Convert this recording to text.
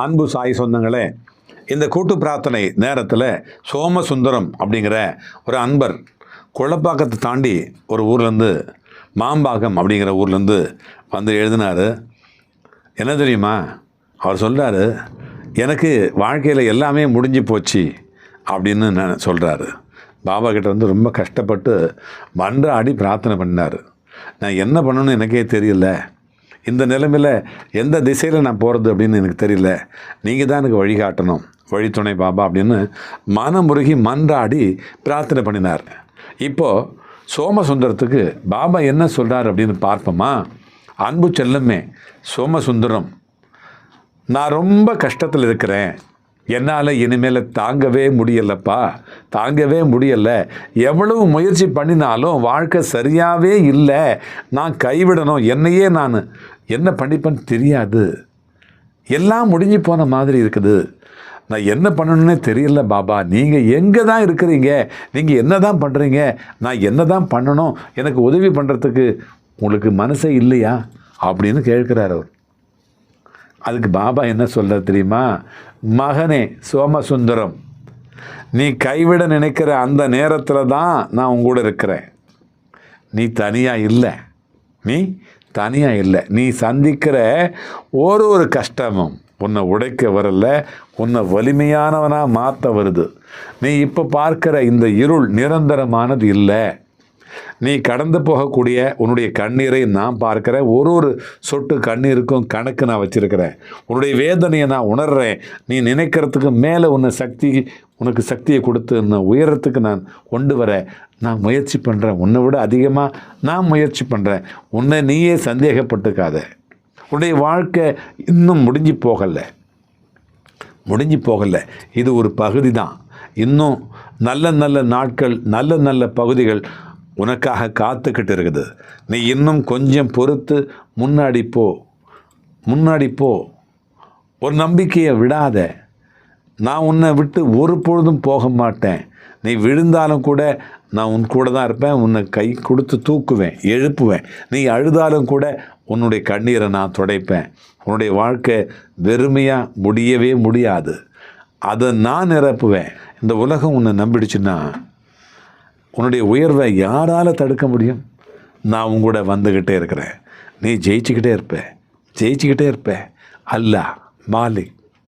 அன்பு சாய் சொந்தங்களே, இந்த கூட்டு பிரார்த்தனை நேரத்தில் சோமசுந்தரம் அப்படிங்கிற ஒரு அன்பர் குளப்பாக்கத்தை தாண்டி ஒரு ஊர்லேருந்து மாம்பாக்கம் அப்படிங்கிற ஊர்லேருந்து வந்து எழுதினார். என்ன தெரியுமா? அவர் சொல்கிறாரு, எனக்கு வாழ்க்கையில் எல்லாமே முடிஞ்சு போச்சு அப்படின்னு நான் சொல்கிறாரு. பாபா கிட்ட வந்து ரொம்ப கஷ்டப்பட்டு மன்றாடி பிரார்த்தனை பண்ணார். நான் என்ன பண்ணணும்னு எனக்கே தெரியல, இந்த நிலைமையில் எந்த திசையில் நான் போகிறது அப்படின்னு எனக்கு தெரியல, நீங்கள் தான் எனக்கு வழிகாட்டணும், வழித்துணை பாபா அப்படின்னு மனமுருகி மன்றாடி பிரார்த்தனை பண்ணினார். இப்போது சோமசுந்தரத்துக்கு பாபா என்ன சொல்கிறார் அப்படின்னு பார்ப்போமா? அன்பு செல்லமே சோமசுந்தரம், நான் ரொம்ப கஷ்டத்தில் இருக்கிறேன், என்னால் இனிமேல் தாங்கவே முடியலப்பா, தாங்கவே முடியலை, எவ்வளவு முயற்சி பண்ணினாலும் வாழ்க்கை சரியாகவே இல்லை, நான் கைவிடணும், என்னையே நான் என்ன பண்ணிப்பேன்னு தெரியாது, எல்லாம் முடிஞ்சு போன மாதிரி இருக்குது, நான் என்ன பண்ணணுன்னே தெரியல பாபா, நீங்கள் எங்கே தான் இருக்கிறீங்க, நீங்கள் என்ன தான் பண்ணுறீங்க, நான் என்ன தான் பண்ணணும், எனக்கு உதவி பண்ணுறதுக்கு உங்களுக்கு மனசே இல்லையா அப்படின்னு கேட்குறார் அவர். அதுக்கு பாபா என்ன சொல்ற தெரியுமா? மகனே சோமசுந்தரம், நீ கைவிட நினைக்கிற அந்த நேரத்தில் தான் நான் உங்கூட இருக்கிறேன், நீ தனியாக இல்லை, நீ தனியாக இல்லை, நீ சந்திக்கிற ஒரு கஷ்டமும் உன்னை உடைக்க வரல, உன்னை வலிமையானவனாக மாற்ற வருது. நீ இப்போ பார்க்குற இந்த இருள் நிரந்தரமானது இல்லை, நீ கடந்து போகக்கூடிய உன்னுடைய கண்ணீரை நான் பார்க்குறேன், ஒரு சொட்டு கண்ணீருக்கும் கணக்கு நான் வச்சுருக்கிறேன், உன்னுடைய வேதனையை நான் உணர்கிறேன், நீ நினைக்கிறதுக்கு மேலே உனக்கு சக்தியை கொடுத்து நான் உயரத்துக்கு நான் கொண்டு வர நான் முயற்சி பண்ணுறேன், உன்னை விட அதிகமாக நான் முயற்சி பண்ணுறேன், உன்னை நீயே சந்தேகப்பட்டுக்காத, உன்னுடைய வாழ்க்கை இன்னும் முடிஞ்சு போகலை, இது ஒரு பகுதி தான், இன்னும் நல்ல நல்ல நாட்கள், நல்ல நல்ல பகுதிகள் உனக்காக காத்துக்கிட்டு இருக்குது, நீ இன்னும் கொஞ்சம் பொறுத்து முன்னாடி போ, ஒரு நம்பிக்கையை விடாத, நான் உன்னை விட்டு ஒரு பொழுதும் போக மாட்டேன், நீ விழுந்தாலும் கூட நான் உன் கூட தான் இருப்பேன், உன்னை கை கொடுத்து தூக்குவேன், எழுப்புவேன், நீ அழுதாலும் கூட உன்னுடைய கண்ணீரை நான் துடைப்பேன், உன்னுடைய வாழ்க்கை வெறுமையாக முடியவே முடியாது, அதை நான் நிரப்புவேன். இந்த உலகம் உன்னை நம்பிடுச்சுன்னா உன்னுடைய உயர்வை யாரால் தடுக்க முடியும்? நான் உங்கூட வந்துக்கிட்டே இருக்கிறேன், நீ ஜெயிச்சுக்கிட்டே இருப்ப. அல்லாஹ் மாலிக்.